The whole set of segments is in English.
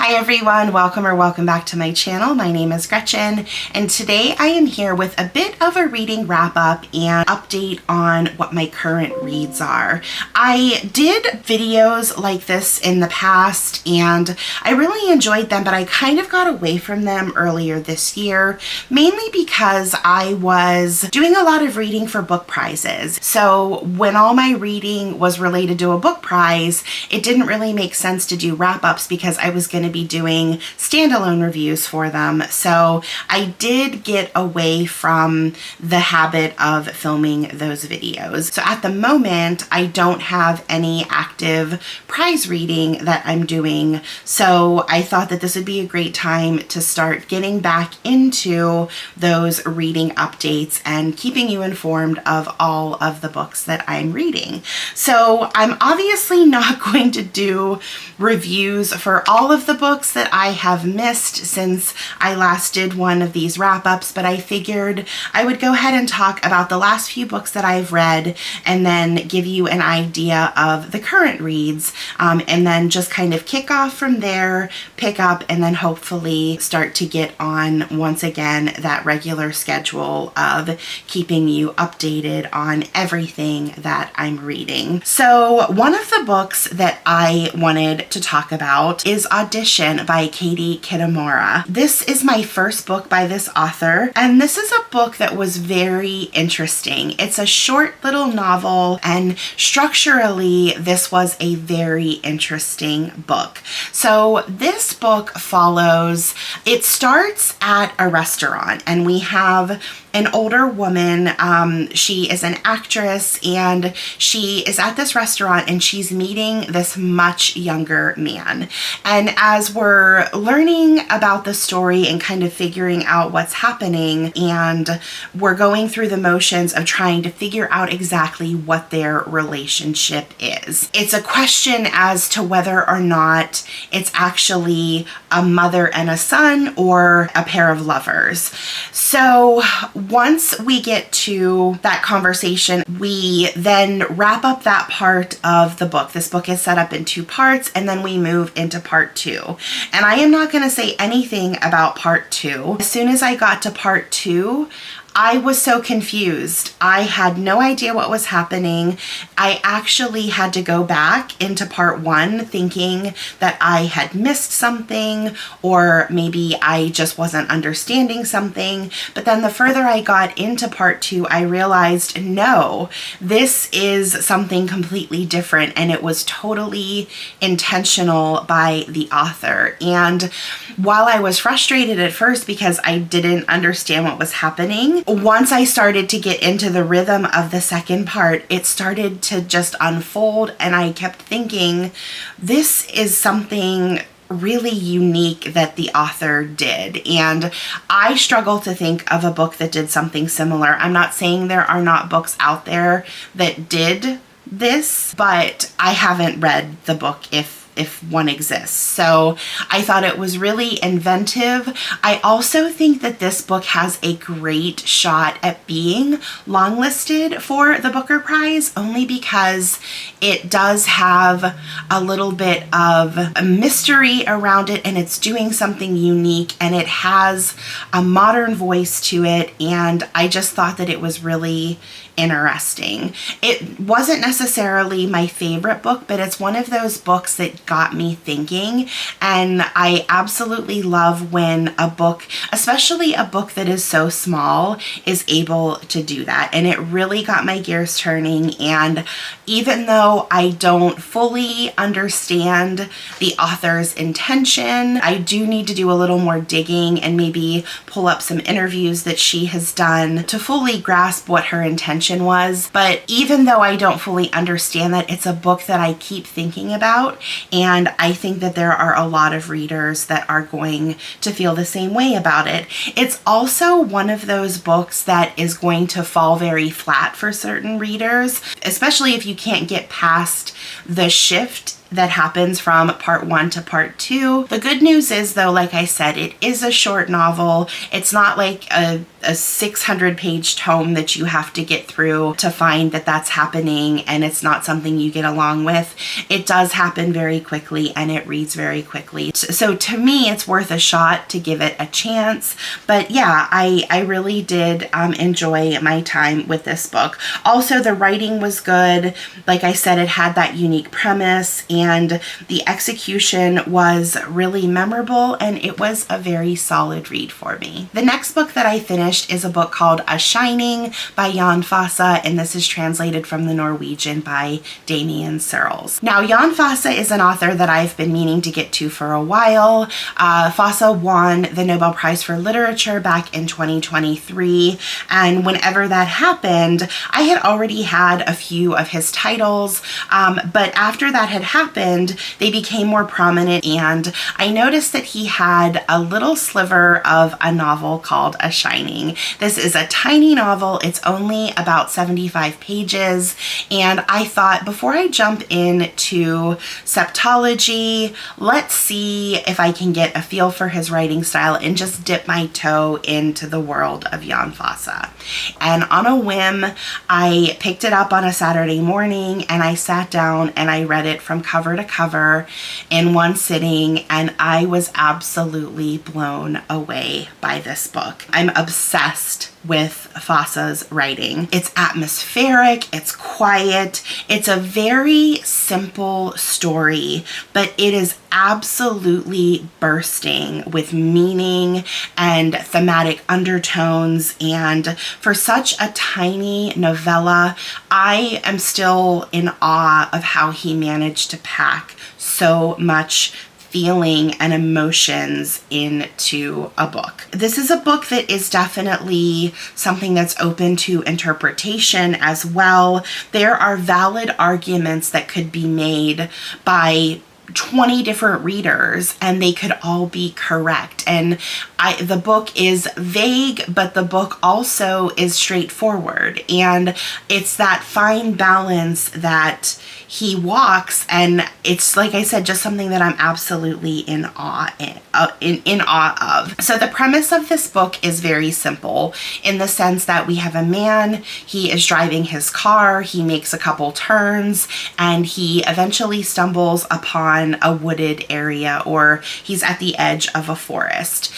Hi everyone, welcome back to my channel. My name is Gretchen, and today I am here with a bit of a reading wrap up and update on what my current reads are. I did videos like this in the past and I really enjoyed them, but I kind of got away from them earlier this year, mainly because I was doing a lot of reading for book prizes. So when all my reading was related to a book prize, it didn't really make sense to do wrap-ups because I was going to be doing standalone reviews for them. So I did get away from the habit of filming those videos. So at the moment, I don't have any active prize reading that I'm doing. So I thought that this would be a great time to start getting back into those reading updates and keeping you informed of all of the books that I'm reading. So I'm obviously not going to do reviews for all of the books that I have missed since I last did one of these wrap-ups, but I figured I would go ahead and talk about the last few books that I've read and then give you an idea of the current reads, and then just kind of kick off from there, pick up, and then hopefully start to get on once again that regular schedule of keeping you updated on everything that I'm reading. So one of the books that I wanted to talk about is Audition by Kitamura. This is my first book by this author, and this is a book that was very interesting. It's a short little novel, and structurally this was a very interesting book. So this book follows, it starts at a restaurant, and we have an older woman. She is an actress, and she is at this restaurant and she's meeting this much younger man. And as we're learning about the story and kind of figuring out what's happening, and we're going through the motions of trying to figure out exactly what their relationship is. It's a question as to whether or not it's actually a mother and a son or a pair of lovers. So once we get to that conversation, we then wrap up that part of the book. This book is set up in two parts, and then we move into part two. And I am not going to say anything about part two. As soon as I got to part two, I was so confused. I had no idea what was happening. I actually had to go back into part one thinking that I had missed something, or maybe I just wasn't understanding something. But then the further I got into part two, I realized, no, this is something completely different, and it was totally intentional by the author. And while I was frustrated at first because I didn't understand what was happening, once I started to get into the rhythm of the second part, it started to just unfold, and I kept thinking, this is something really unique that the author did. And I struggle to think of a book that did something similar. I'm not saying there are not books out there that did this, but I haven't read the book if one exists. So I thought it was really inventive. I also think that this book has a great shot at being longlisted for the Booker Prize, only because it does have a little bit of a mystery around it, and it's doing something unique, and it has a modern voice to it, and I just thought that it was really interesting. It wasn't necessarily my favorite book, but it's one of those books that got me thinking, and I absolutely love when a book, especially a book that is so small, is able to do that. And it really got my gears turning, and even though I don't fully understand the author's intention, I do need to do a little more digging and maybe pull up some interviews that she has done to fully grasp what her intention was. But even though I don't fully understand that, it's a book that I keep thinking about, and I think that there are a lot of readers that are going to feel the same way about it. It's also one of those books that is going to fall very flat for certain readers, especially if you can't get past the shift that happens from part 1 to part 2. The good news is, though, like I said, it is a short novel. It's not like a 600-page tome that you have to get through to find that that's happening, and it's not something you get along with. It does happen very quickly, and it reads very quickly. So to me, it's worth a shot to give it a chance. But yeah, I really did enjoy my time with this book. Also, the writing was good. Like I said, it had that unique premise, and the execution was really memorable, and it was a very solid read for me. The next book that I finished is a book called A Shining by Jon Fosse, and this is translated from the Norwegian by Damien Searls. Now, Jon Fosse is an author that I've been meaning to get to for a while. Fosse won the Nobel Prize for Literature back in 2023, and whenever that happened, I had already had a few of his titles, but after that had happened, they became more prominent, and I noticed that he had a little sliver of a novel called A Shining. This is a tiny novel. It's only about 75 pages, and I thought, before I jump into septology, let's see if I can get a feel for his writing style and just dip my toe into the world of Jon Fosse. And on a whim, I picked it up on a Saturday morning, and I sat down and I read it from cover to cover in one sitting, and I was absolutely blown away by this book. I'm obsessed with Fosse's writing. It's atmospheric, it's quiet, it's a very simple story, but it is absolutely bursting with meaning and thematic undertones, and for such a tiny novella, I am still in awe of how he managed to pack so much feeling and emotions into a book. This is a book that is definitely something that's open to interpretation as well. There are valid arguments that could be made by 20 different readers, and they could all be correct. And the book is vague, but the book also is straightforward, and it's that fine balance that he walks, and it's, like I said, just something that I'm absolutely in awe of. So the premise of this book is very simple, in the sense that we have a man, he is driving his car, he makes a couple turns, and he eventually stumbles upon a wooded area, or he's at the edge of a forest.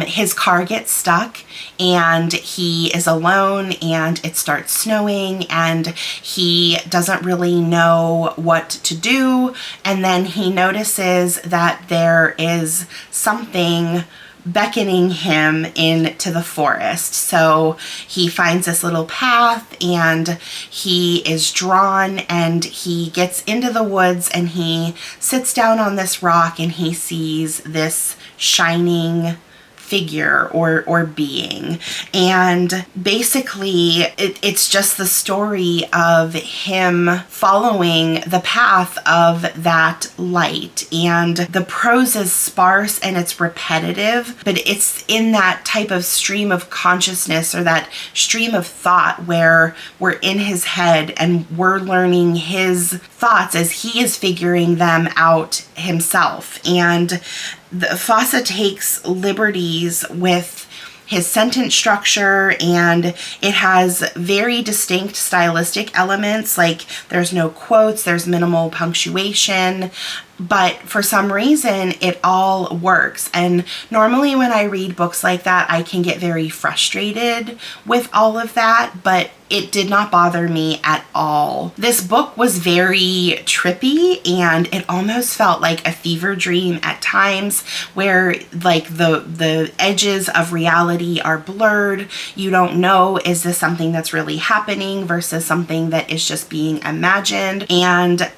His car gets stuck, and he is alone, and it starts snowing, and he doesn't really know what to do, and then he notices that there is something beckoning him into the forest. So he finds this little path, and he is drawn, and he gets into the woods, and he sits down on this rock, and he sees this shining figure or being, and basically it's just the story of him following the path of that light. And the prose is sparse and it's repetitive, but it's in that type of stream of consciousness, or that stream of thought, where we're in his head and we're learning his thoughts as he is figuring them out himself. And Fosse takes liberties with his sentence structure, and it has very distinct stylistic elements, like there's no quotes, there's minimal punctuation, but for some reason it all works. And normally when I read books like that, I can get very frustrated with all of that, but it did not bother me at all. This book was very trippy, and it almost felt like a fever dream at times, where like the edges of reality are blurred. You don't know, is this something that's really happening versus something that is just being imagined? And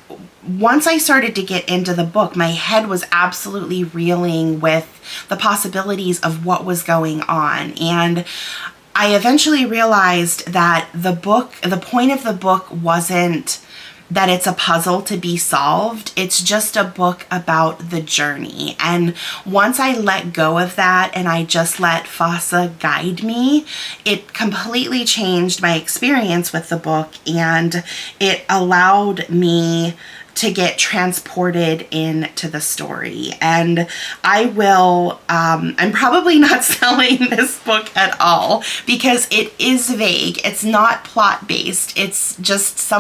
once I started to get into the book, my head was absolutely reeling with the possibilities of what was going on. And I eventually realized that the point of the book wasn't that it's a puzzle to be solved. It's just a book about the journey. And once I let go of that and I just let Fosse guide me, it completely changed my experience with the book, and it allowed me to get transported into the story. And I will, I'm probably not selling this book at all because it is vague. It's not plot based. It's just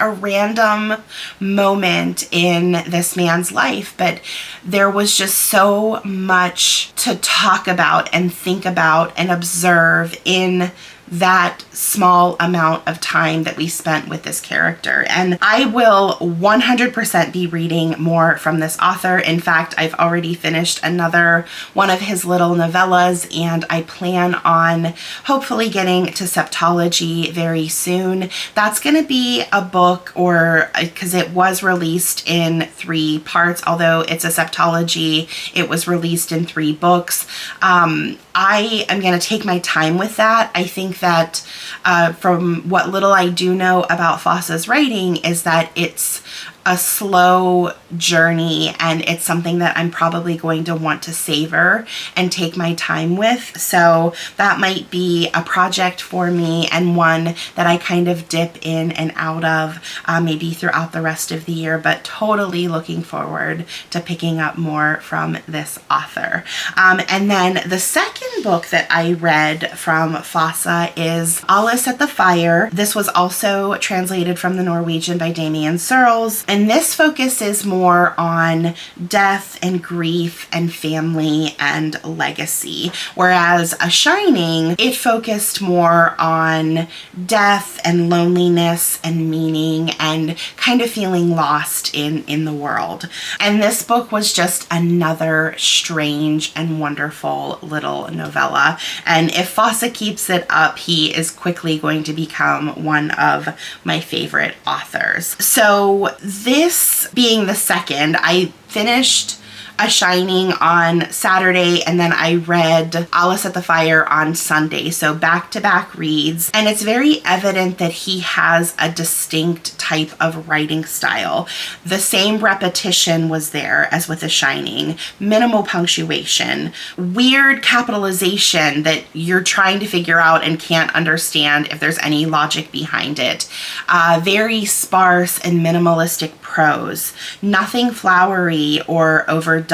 a random moment in this man's life, but there was just so much to talk about and think about and observe in that small amount of time that we spent with this character. And I will 100% be reading more from this author. In fact, I've already finished another one of his little novellas, and I plan on hopefully getting to septology very soon. That's going to be a book, or because it was released in 3 parts, although it's a septology, it was released in 3 books. I am going to take my time with that. I think that from what little I do know about Fosse's writing is that it's a slow journey, and it's something that I'm probably going to want to savor and take my time with. So that might be a project for me, and one that I kind of dip in and out of maybe throughout the rest of the year, but totally looking forward to picking up more from this author. And then the second book that I read from Fosse is Aliss at the Fire. This was also translated from the Norwegian by Damien Searls. And this focuses more on death and grief and family and legacy, whereas A Shining, it focused more on death and loneliness and meaning and kind of feeling lost in the world. And this book was just another strange and wonderful little novella. And if Fosse keeps it up, he is quickly going to become one of my favorite authors. So this being the second, I finished A Shining on Saturday, and then I read Aliss at the Fire on Sunday. So back-to-back reads. And it's very evident that he has a distinct type of writing style. The same repetition was there as with A Shining. Minimal punctuation. Weird capitalization that you're trying to figure out and can't understand if there's any logic behind it. Very sparse and minimalistic prose. Nothing flowery or overdone,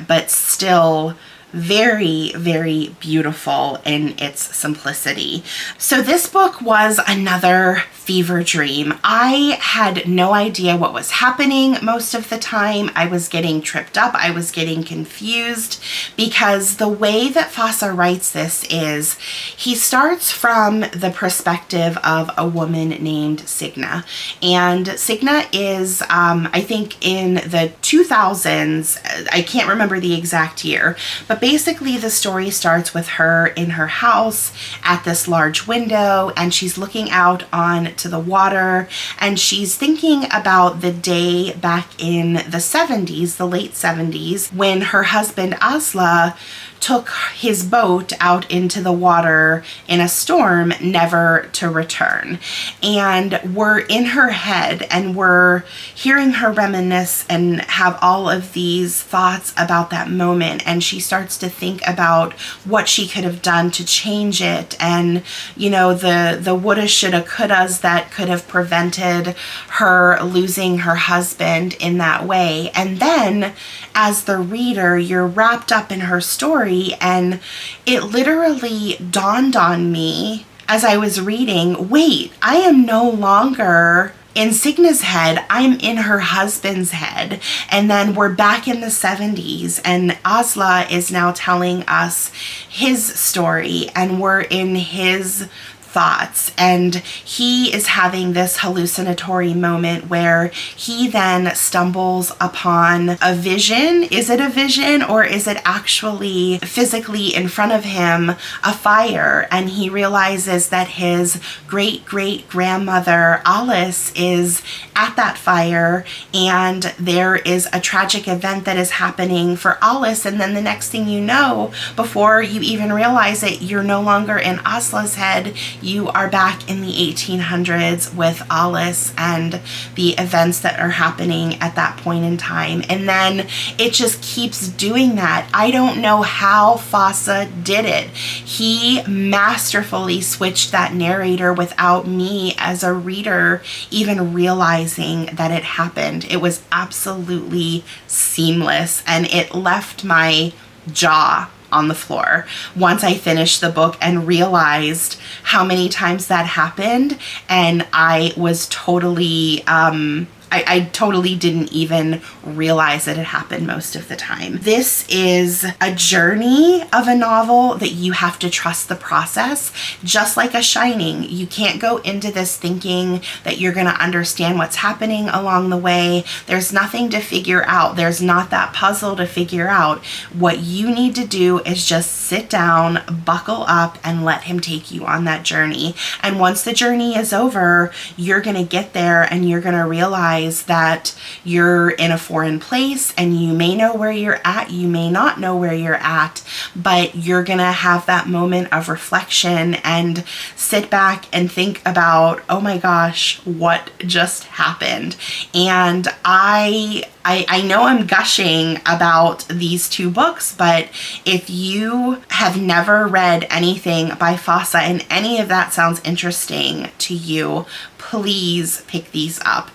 but still very, very beautiful in its simplicity. So this book was another fever dream. I had no idea what was happening most of the time. I was getting tripped up. I was getting confused because the way that Fosse writes this is he starts from the perspective of a woman named Signa. And Signa is, I think in the 2000s, I can't remember the exact year, but basically the story starts with her in her house at this large window, and she's looking out on to the water, and she's thinking about the day back in the 70s, the late 70s, when her husband Asla took his boat out into the water in a storm, never to return. And we're in her head, and we're hearing her reminisce and have all of these thoughts about that moment. And she starts to think about what she could have done to change it, and you know, the woulda, shoulda, couldas that could have prevented her losing her husband in that way. And then as the reader, you're wrapped up in her story, and it literally dawned on me as I was reading, wait, I am no longer in Signa's head, I'm in her husband's head. And then we're back in the 70s, and Asla is now telling us his story, and we're in his thoughts, and he is having this hallucinatory moment where he then stumbles upon a vision. Is it a vision, or is it actually physically in front of him a fire? And he realizes that his great-great-grandmother Aliss is at that fire, and there is a tragic event that is happening for Aliss. And then the next thing you know, before you even realize it, you're no longer in Asla's head, you are back in the 1800s with Aliss and the events that are happening at that point in time. And then it just keeps doing that. I don't know how Fosse did it. He masterfully switched that narrator without me as a reader even realizing that it happened. It was absolutely seamless, and it left my jaw on the floor once I finished the book and realized how many times that happened. And I was totally I totally didn't even realize that it happened most of the time. This is a journey of a novel that you have to trust the process, just like a Shining. You can't go into this thinking that you're going to understand what's happening along the way. There's nothing to figure out. There's not that puzzle to figure out. What you need to do is just sit down, buckle up, and let him take you on that journey. And once the journey is over, you're going to get there and you're going to realize that you're in a foreign place, and you may know where you're at, you may not know where you're at, but you're gonna have that moment of reflection and sit back and think about, oh my gosh, what just happened? And I know I'm gushing about these two books, but if you have never read anything by Fosse and any of that sounds interesting to you, please pick these up.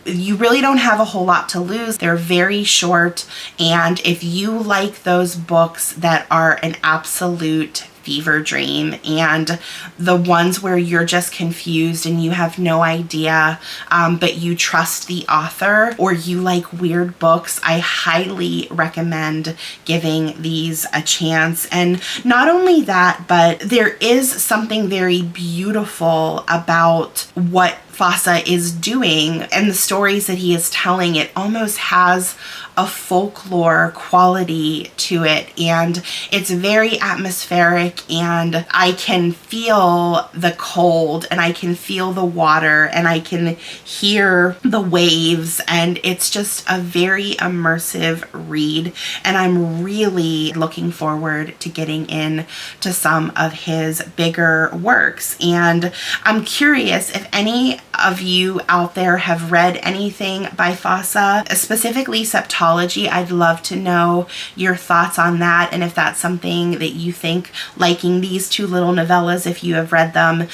You really don't have a whole lot to lose. They're very short, and if you like those books that are an absolute fever dream and the ones where you're just confused and you have no idea, but you trust the author, or you like weird books, I highly recommend giving these a chance. And not only that, but there is something very beautiful about what Fosse is doing and the stories that he is telling. It almost has a folklore quality to it, and it's very atmospheric, and I can feel the cold, and I can feel the water, and I can hear the waves, and it's just a very immersive read, and I'm really looking forward to getting in to some of his bigger works. And I'm curious if any of you out there have read anything by Fosse, specifically Septology. I'd love to know your thoughts on that, and if that's something that you think, liking these two little novellas, if you have read them, if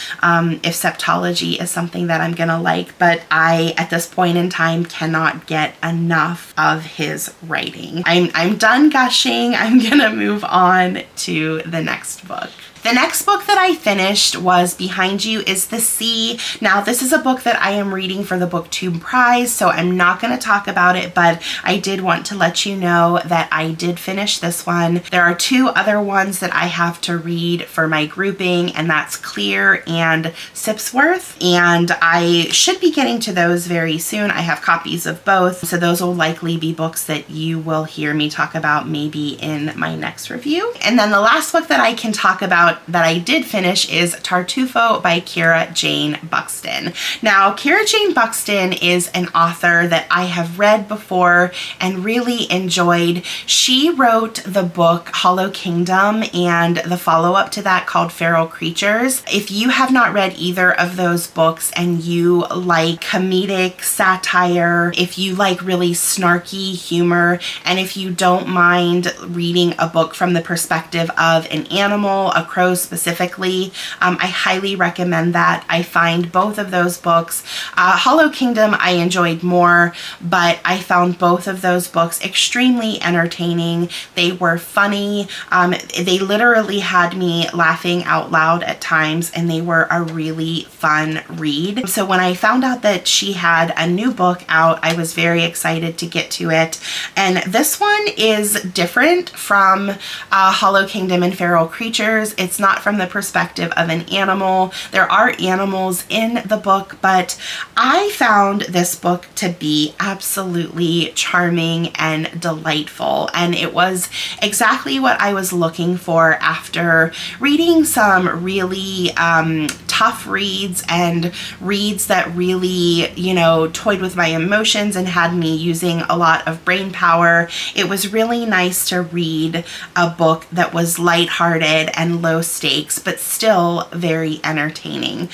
Septology is something that I'm gonna like. But I, at this point in time, cannot get enough of his writing. I'm done gushing. I'm gonna move on to the next book. The next book that I finished was Behind You is the Sea. Now, this is a book that I am reading for the BookTube Prize, so I'm not going to talk about it, but I did want to let you know that I did finish this one. There are two other ones that I have to read for my grouping, and that's Clear and Sipsworth, and I should be getting to those very soon. I have copies of both, so those will likely be books that you will hear me talk about maybe in my next review. And then the last book that I can talk about that I did finish is Tartufo by Kira Jane Buxton. Now, Kira Jane Buxton is an author that I have read before and really enjoyed. She wrote the book Hollow Kingdom and the follow-up to that called Feral Creatures. If you have not read either of those books and you like comedic satire, if you like really snarky humor, and if you don't mind reading a book from the perspective of an animal, a crow specifically, I highly recommend that. I find both of those books, Hollow Kingdom I enjoyed more, but I found both of those books extremely entertaining. They were funny. They literally had me laughing out loud at times, and they were a really fun read. So when I found out that she had a new book out, I was very excited to get to it. And this one is different from Hollow Kingdom and Feral Creatures. It's not from the perspective of an animal. There are animals in the book, but I found this book to be absolutely charming and delightful, and it was exactly what I was looking for after reading some really tough reads and reads that really, you know, toyed with my emotions and had me using a lot of brain power. It was really nice to read a book that was lighthearted and low stakes, but still very entertaining.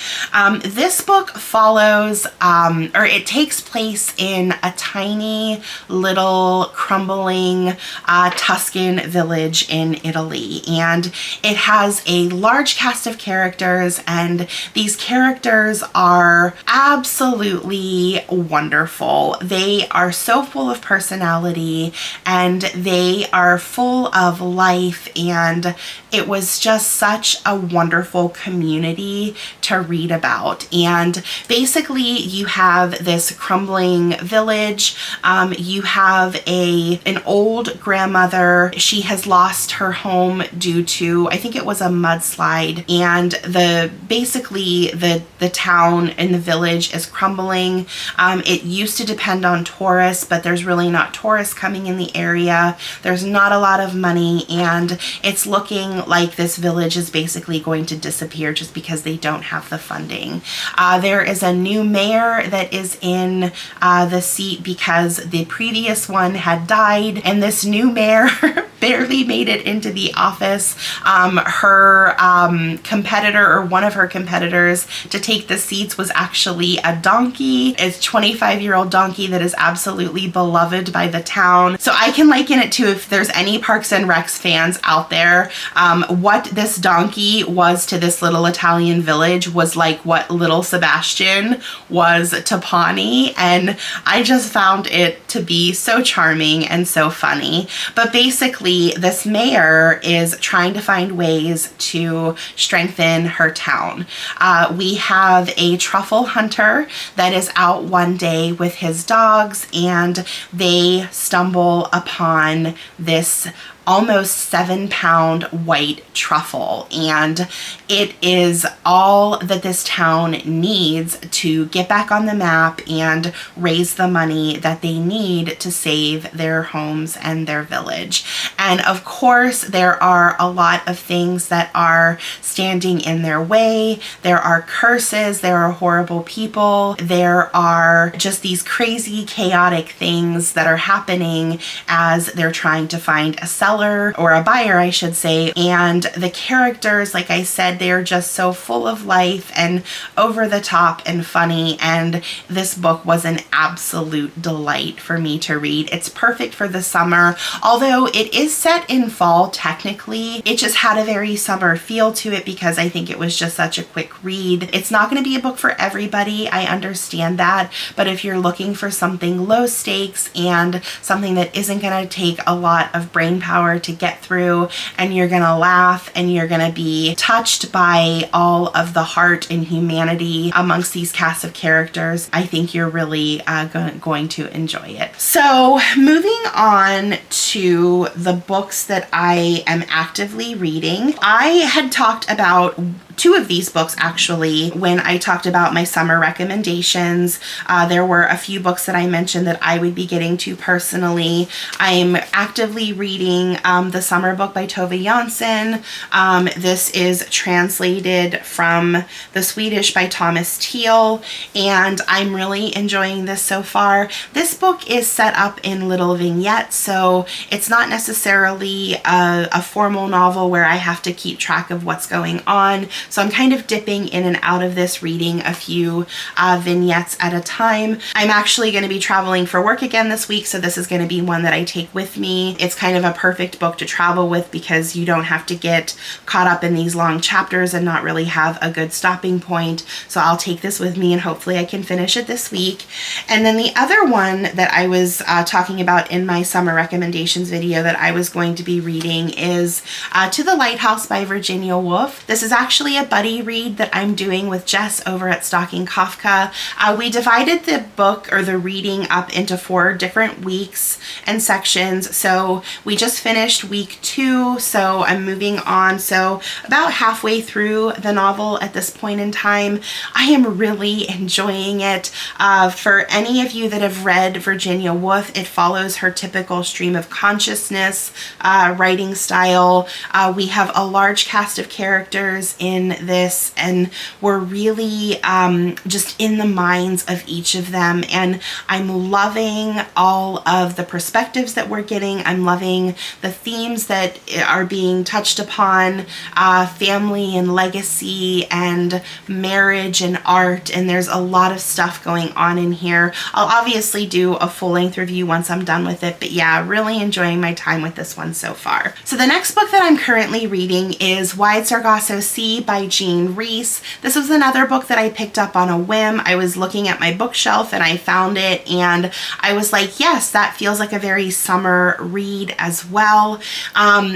This book follows, or it takes place in a tiny little crumbling Tuscan village in Italy, and it has a large cast of characters, and these characters are absolutely wonderful. They are so full of personality, and they are full of life, and it was just such a wonderful community to read about. And basically you have this crumbling village. You have an old grandmother. She has lost her home due to, I think it was a mudslide, and basically the town and the village is crumbling. It used to depend on tourists, but there's really not tourists coming in the area. There's not a lot of money, and it's looking like this village is basically going to disappear just because they don't have the funding. There is a new mayor that is in the seat because the previous one had died, and this new mayor barely made it into the office. Her competitor, or one of her competitors to take the seats, was actually a donkey. It's a 25-year-old donkey that is absolutely beloved by the town. So I can liken it to, if there's any Parks and Recs fans out there, what this donkey was to this little Italian village was like what little Sebastian was to Pawnee, and I just found it to be so charming and so funny. But basically this mayor is trying to find ways to strengthen her town. We have a truffle hunter that is out one day with his dogs, and they stumble upon this almost 7-pound white truffle, and it is all that this town needs to get back on the map and raise the money that they need to save their homes and their village. And of course there are a lot of things that are standing in their way. There are curses, there are horrible people, there are just these crazy chaotic things that are happening as they're trying to find a seller, or a buyer I should say. And the characters, like I said, they're just so full of life and over the top and funny, and this book was an absolute delight for me to read. It's perfect for the summer. Although it is set in fall technically, it just had a very summer feel to it because I think it was just such a quick read. It's not going to be a book for everybody, I understand that, but if you're looking for something low stakes and something that isn't going to take a lot of brain power to get through, and you're gonna laugh and you're gonna be touched by all of the heart and humanity amongst these cast of characters, I think you're really going to enjoy it. So moving on to the books that I am actively reading, I had talked about two of these books actually when I talked about my summer recommendations. There were a few books that I mentioned that I would be getting to personally. I'm actively reading the summer book by Tove Jansson. This is translated from the Swedish by Thomas Teal, and I'm really enjoying this so far. This book is set up in little vignettes, so it's not necessarily a formal novel where I have to keep track of what's going on. So I'm kind of dipping in and out of this, reading a few vignettes at a time. I'm actually going to be traveling for work again this week, so this is going to be one that I take with me. It's kind of a perfect book to travel with because you don't have to get caught up in these long chapters and not really have a good stopping point. So I'll take this with me and hopefully I can finish it this week. And then the other one that I was talking about in my summer recommendations video that I was going to be reading is To the Lighthouse by Virginia Woolf. This is actually a buddy read that I'm doing with Jess over at Stalking Kafka. We divided the book or the reading up into 4 different weeks and sections. So we just finished week 2, so I'm moving on. So about halfway through the novel at this point in time. I am really enjoying it. For any of you that have read Virginia Woolf, it follows her typical stream of consciousness writing style. We have a large cast of characters in this, and we're really just in the minds of each of them, and I'm loving all of the perspectives that we're getting. I'm loving the themes that are being touched upon, family and legacy and marriage and art, and there's a lot of stuff going on in here. I'll obviously do a full-length review once I'm done with it, but yeah, really enjoying my time with this one so far. So the next book that I'm currently reading is Wide Sargasso Sea by Rhys. This was another book that I picked up on a whim. I was looking at my bookshelf and I found it, and I was like, yes, that feels like a very summer read as well.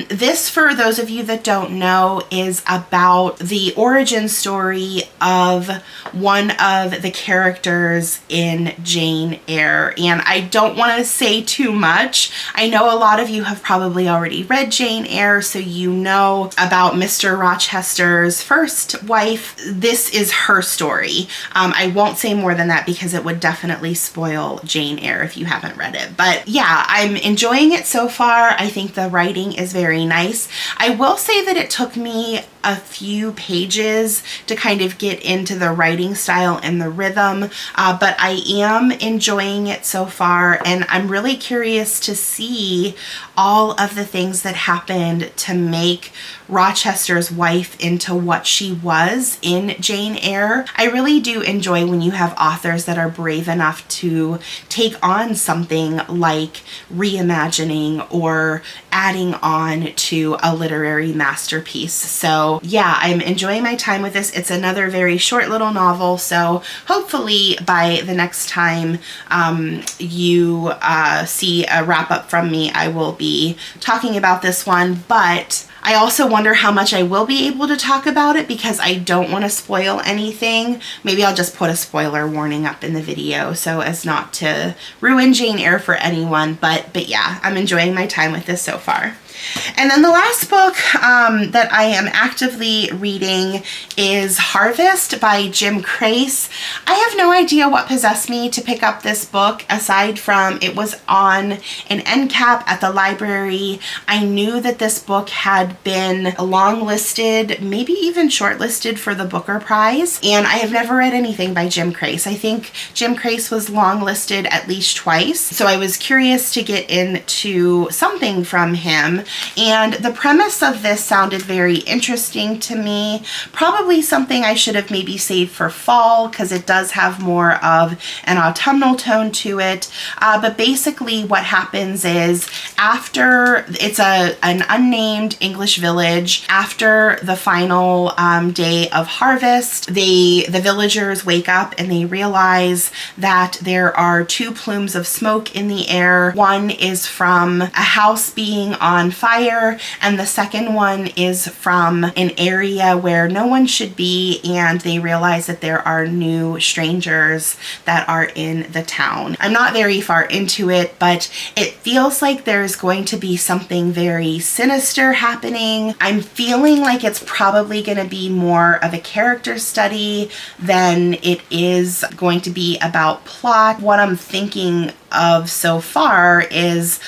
This, for those of you that don't know, is about the origin story of one of the characters in Jane Eyre, and I don't want to say too much. I know a lot of you have probably already read Jane Eyre, so you know about Mr. Rochester's first wife. This is her story. I won't say more than that because it would definitely spoil Jane Eyre if you haven't read it. But yeah, I'm enjoying it so far. I think the writing is very nice. I will say that it took me a few pages to kind of get into the writing style and the rhythm, but I am enjoying it so far, and I'm really curious to see all of the things that happened to make Rochester's wife into what she was in Jane Eyre. I really do enjoy when you have authors that are brave enough to take on something like reimagining or adding on to a literary masterpiece. So yeah, I'm enjoying my time with this. It's another very short little novel, so hopefully by the next time you see a wrap up from me, I will be talking about this one. But I also wonder how much I will be able to talk about it because I don't want to spoil anything. Maybe I'll just put a spoiler warning up in the video so as not to ruin Jane Eyre for anyone. But yeah, I'm enjoying my time with this so far. And then the last book that I am actively reading is Harvest by Jim Crace. I have no idea what possessed me to pick up this book aside from it was on an end cap at the library. I knew that this book had been long listed, maybe even shortlisted for the Booker Prize, and I have never read anything by Jim Crace. I think Jim Crace was long listed at least twice, so I was curious to get into something from him. And the premise of this sounded very interesting to me. Probably something I should have maybe saved for fall because it does have more of an autumnal tone to it. But basically what happens is after it's an unnamed English village, after the final day of harvest, the villagers wake up and they realize that there are two plumes of smoke in the air. One is from a house being on fire, and the second one is from an area where no one should be, and they realize that there are new strangers that are in the town. I'm not very far into it, but it feels like there's going to be something very sinister happening. I'm feeling like it's probably going to be more of a character study than it is going to be about plot. What I'm thinking of so far is,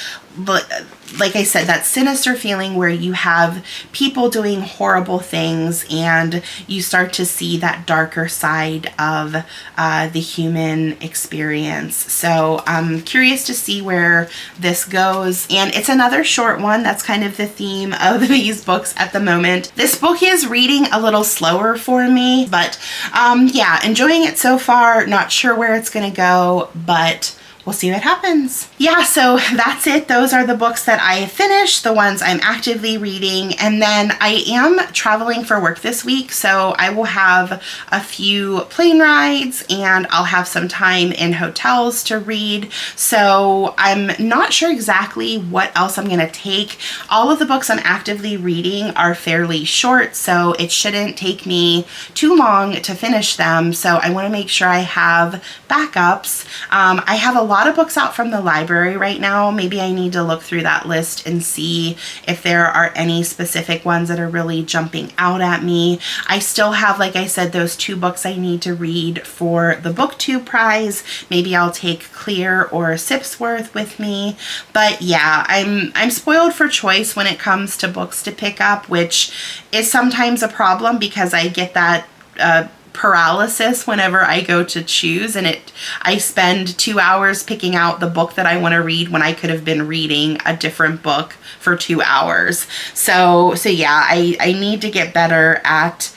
like I said, that sinister feeling where you have people doing horrible things and you start to see that darker side of the human experience. So I'm curious to see where this goes. And it's another short one. That's kind of the theme of these books at the moment. This book is reading a little slower for me, but yeah, enjoying it so far. Not sure where it's going to go, but we'll see what happens. Yeah, so that's it. Those are the books that I have finished, the ones I'm actively reading. And then I am traveling for work this week, so I will have a few plane rides and I'll have some time in hotels to read. So I'm not sure exactly what else I'm gonna take. All of the books I'm actively reading are fairly short, so it shouldn't take me too long to finish them. So I wanna make sure I have backups. I have a lot of books out from the library right now. Maybe I need to look through that list and see if there are any specific ones that are really jumping out at me. I still have, like I said, those two books I need to read for the BookTube prize. Maybe I'll take Clear or Sipsworth with me. But yeah, I'm spoiled for choice when it comes to books to pick up, which is sometimes a problem because I get that paralysis whenever I go to choose, and I spend 2 hours picking out the book that I want to read when I could have been reading a different book for 2 hours. So yeah, I need to get better at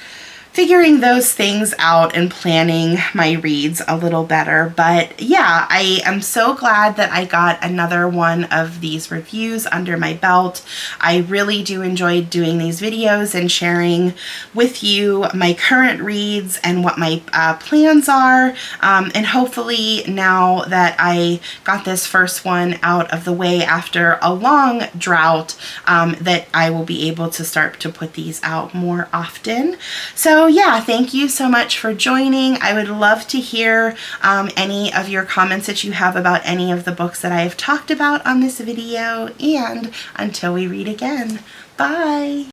figuring those things out and planning my reads a little better. But yeah, I am so glad that I got another one of these reviews under my belt. I really do enjoy doing these videos and sharing with you my current reads and what my plans are. And hopefully now that I got this first one out of the way after a long drought, that I will be able to start to put these out more often. So yeah, thank you so much for joining. I would love to hear any of your comments that you have about any of the books that I have talked about on this video. And until we read again, bye!